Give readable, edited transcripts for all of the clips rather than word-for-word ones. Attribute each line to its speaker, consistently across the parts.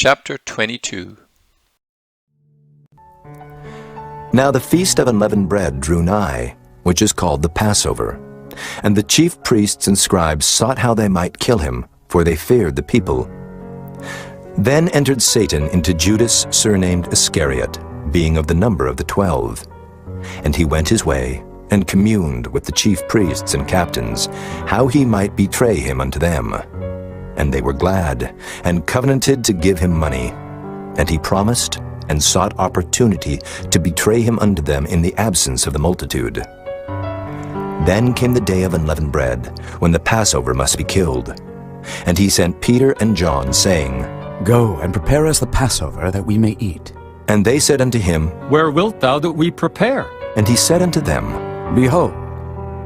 Speaker 1: Chapter 22.
Speaker 2: Now the feast of unleavened bread drew nigh, which is called the Passover. And the chief priests and scribes sought how they might kill him, for they feared the people. Then entered Satan into Judas, surnamed Iscariot, being of the number of the 12. And he went his way, and communed with the chief priests and captains, how he might betray him unto them. And they were glad, and covenanted to give him money. And he promised, and sought opportunity to betray him unto them in the absence of the multitude. Then came the day of unleavened bread, when the Passover must be killed. And he sent Peter and John, saying,
Speaker 3: Go and prepare us the Passover, that we may eat.
Speaker 2: And they said unto him,
Speaker 4: Where wilt thou that we prepare?
Speaker 2: And he said unto them,
Speaker 3: Behold,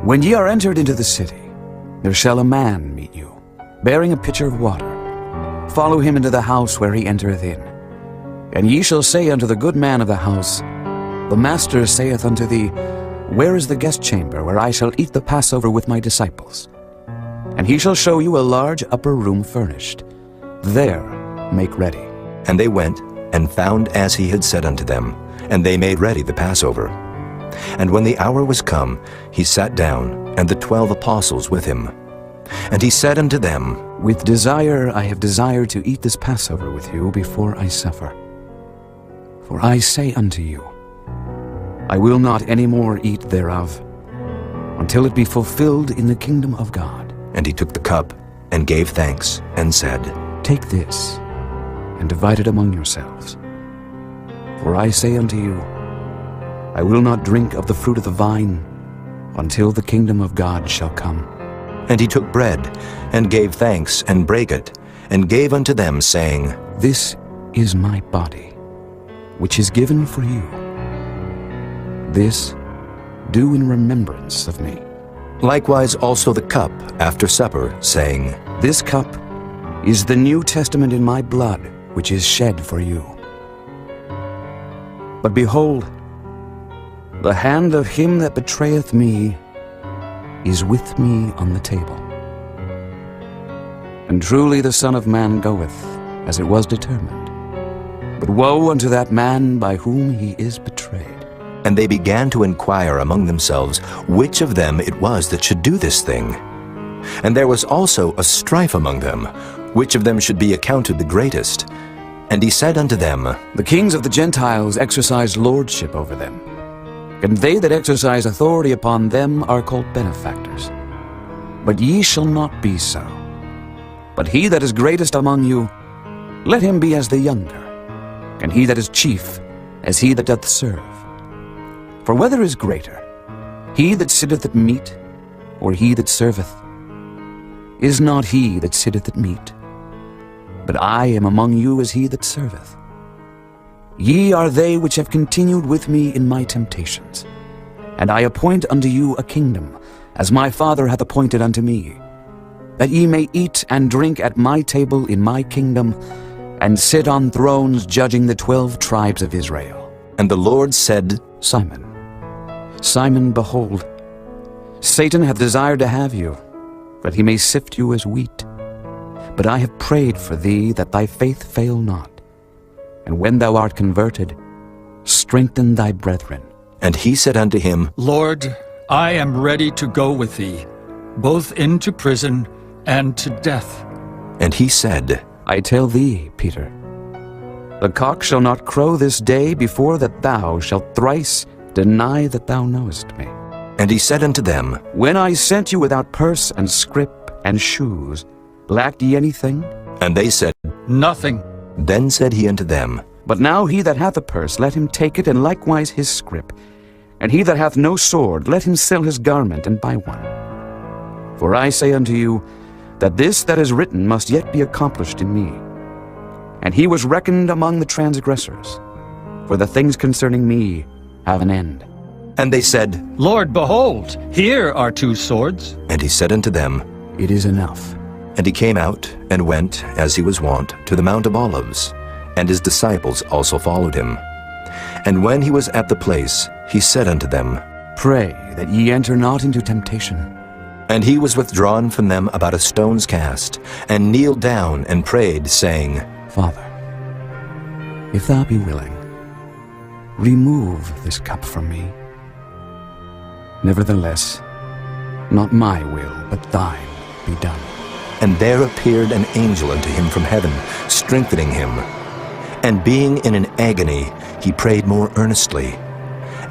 Speaker 3: when ye are entered into the city, there shall a man meet you, bearing a pitcher of water. Follow him into the house where he entereth in. And ye shall say unto the good man of the house, The master saith unto thee, Where is the guest chamber, where I shall eat the Passover with my disciples? And he shall show you a large upper room furnished. There make ready.
Speaker 2: And they went, and found as he had said unto them, and they made ready the Passover. And when the hour was come, he sat down, and the 12 apostles with him. And he said unto them,
Speaker 3: With desire I have desired to eat this Passover with you before I suffer. For I say unto you, I will not any more eat thereof, until it be fulfilled in the kingdom of God.
Speaker 2: And he took the cup, and gave thanks, and said,
Speaker 3: Take this, and divide it among yourselves. For I say unto you, I will not drink of the fruit of the vine, until the kingdom of God shall come.
Speaker 2: And he took bread, and gave thanks, and brake it, and gave unto them, saying,
Speaker 3: This is my body, which is given for you. This do in remembrance of me.
Speaker 2: Likewise also the cup after supper, saying,
Speaker 3: This cup is the New Testament in my blood, which is shed for you. But behold, the hand of him that betrayeth me is with me on the table. And truly the Son of Man goeth, as it was determined. But woe unto that man by whom he is betrayed.
Speaker 2: And they began to inquire among themselves which of them it was that should do this thing. And there was also a strife among them, which of them should be accounted the greatest. And he said unto them,
Speaker 3: The kings of the Gentiles exercise lordship over them, and they that exercise authority upon them are called benefactors. But ye shall not be so. But he that is greatest among you, let him be as the younger, and he that is chief as he that doth serve. For whether is greater, he that sitteth at meat, or he that serveth? Is not he that sitteth at meat? But I am among you as he that serveth. Ye are they which have continued with me in my temptations. And I appoint unto you a kingdom, as my Father hath appointed unto me, that ye may eat and drink at my table in my kingdom, and sit on thrones judging the 12 tribes of Israel.
Speaker 2: And the Lord said,
Speaker 3: Simon, Simon, behold, Satan hath desired to have you, that he may sift you as wheat. But I have prayed for thee, that thy faith fail not. And when thou art converted, strengthen thy brethren.
Speaker 2: And he said unto him,
Speaker 4: Lord, I am ready to go with thee, both into prison and to death.
Speaker 2: And he said,
Speaker 3: I tell thee, Peter, the cock shall not crow this day before that thou shalt thrice deny that thou knowest me.
Speaker 2: And he said unto them,
Speaker 3: When I sent you without purse and scrip and shoes, lacked ye anything?
Speaker 2: And they said,
Speaker 4: Nothing.
Speaker 2: Then said he unto them,
Speaker 3: But now he that hath a purse, let him take it, and likewise his scrip. And he that hath no sword, let him sell his garment, and buy one. For I say unto you, that this that is written must yet be accomplished in me. And he was reckoned among the transgressors. For the things concerning me have an end.
Speaker 2: And they said,
Speaker 4: Lord, behold, here are 2 swords.
Speaker 2: And he said unto them,
Speaker 3: It is enough.
Speaker 2: And he came out, and went, as he was wont, to the Mount of Olives, and his disciples also followed him. And when he was at the place, he said unto them,
Speaker 3: Pray that ye enter not into temptation.
Speaker 2: And he was withdrawn from them about a stone's cast, and kneeled down and prayed, saying,
Speaker 3: Father, If thou be willing, remove this cup from me. Nevertheless, not my will, but thine be done.
Speaker 2: And there appeared an angel unto him from heaven, strengthening him. And being in an agony, he prayed more earnestly.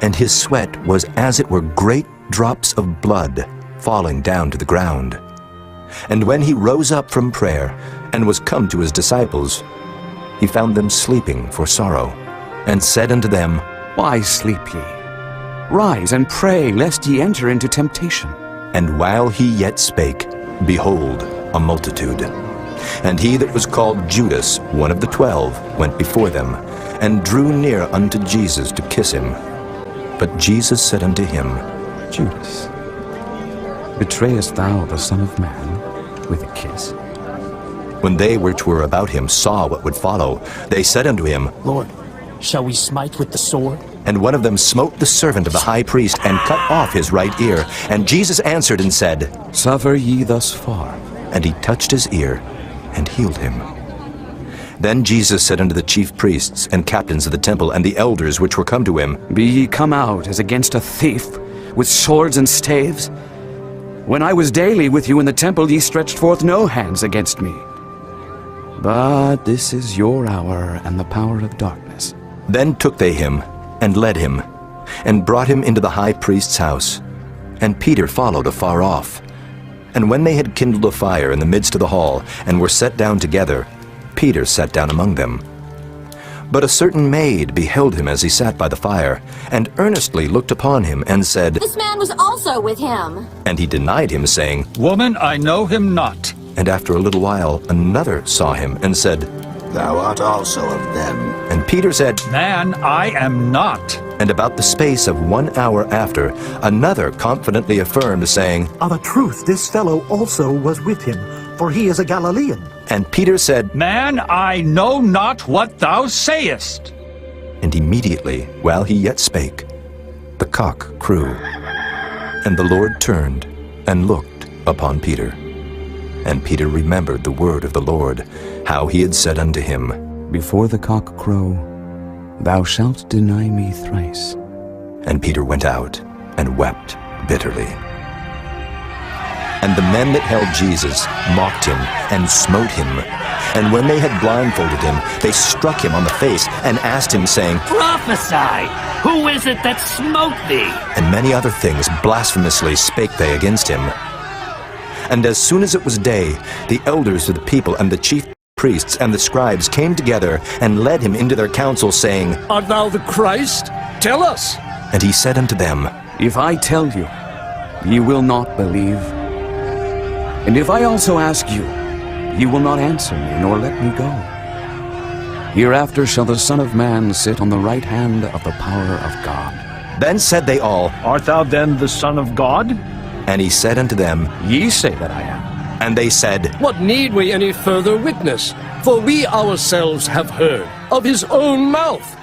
Speaker 2: And his sweat was as it were great drops of blood falling down to the ground. And when he rose up from prayer, and was come to his disciples, he found them sleeping for sorrow, and said unto them,
Speaker 3: Why sleep ye? Rise and pray, lest ye enter into temptation.
Speaker 2: And while he yet spake, behold, a multitude. And he that was called Judas, one of the 12, went before them, and drew near unto Jesus to kiss him. But Jesus said unto him,
Speaker 3: Judas, betrayest thou the Son of Man with a kiss?
Speaker 2: When they which were about him saw what would follow, they said unto him,
Speaker 1: Lord, shall we smite with the sword?
Speaker 2: And one of them smote the servant of the high priest, and cut off his right ear. And Jesus answered and said,
Speaker 3: Suffer ye thus far.
Speaker 2: And he touched his ear, and healed him. Then Jesus said unto the chief priests, and captains of the temple, and the elders which were come to him,
Speaker 3: Be ye come out as against a thief, with swords and staves? When I was daily with you in the temple, ye stretched forth no hands against me. But this is your hour and the power of darkness.
Speaker 2: Then took they him, and led him, and brought him into the high priest's house. And Peter followed afar off. And when they had kindled a fire in the midst of the hall, and were set down together, Peter sat down among them. But a certain maid beheld him as he sat by the fire, and earnestly looked upon him, and said,
Speaker 5: This man was also with him.
Speaker 2: And he denied him, saying,
Speaker 4: Woman, I know him not.
Speaker 2: And after a little while another saw him, and said,
Speaker 6: Thou art also of them.
Speaker 2: And Peter said,
Speaker 4: Man, I am not.
Speaker 2: And about the space of 1 hour after, another confidently affirmed, saying,
Speaker 7: Of a truth, this fellow also was with him, for he is a Galilean.
Speaker 2: And Peter said,
Speaker 4: Man, I know not what thou sayest.
Speaker 2: And immediately, while he yet spake, the cock crew. And the Lord turned and looked upon Peter. And Peter remembered the word of the Lord, how he had said unto him,
Speaker 3: Before the cock crow, thou shalt deny me thrice.
Speaker 2: And Peter went out and wept bitterly. And the men that held Jesus mocked him and smote him. And when they had blindfolded him, they struck him on the face and asked him, saying,
Speaker 1: Prophesy! Who is it that smote thee?
Speaker 2: And many other things blasphemously spake they against him. And as soon as it was day, the elders of the people and the chief priests and the scribes came together and led him into their council, saying,
Speaker 1: Art thou the Christ? Tell us.
Speaker 2: And he said unto them,
Speaker 3: If I tell you, ye will not believe. And if I also ask you, ye will not answer me, nor let me go. Hereafter shall the Son of Man sit on the right hand of the power of God.
Speaker 2: Then said they all,
Speaker 8: Art thou then the Son of God?
Speaker 2: And he said unto them,
Speaker 3: Ye say that I am.
Speaker 2: And they said,
Speaker 9: What need we any further witness? For we ourselves have heard of his own mouth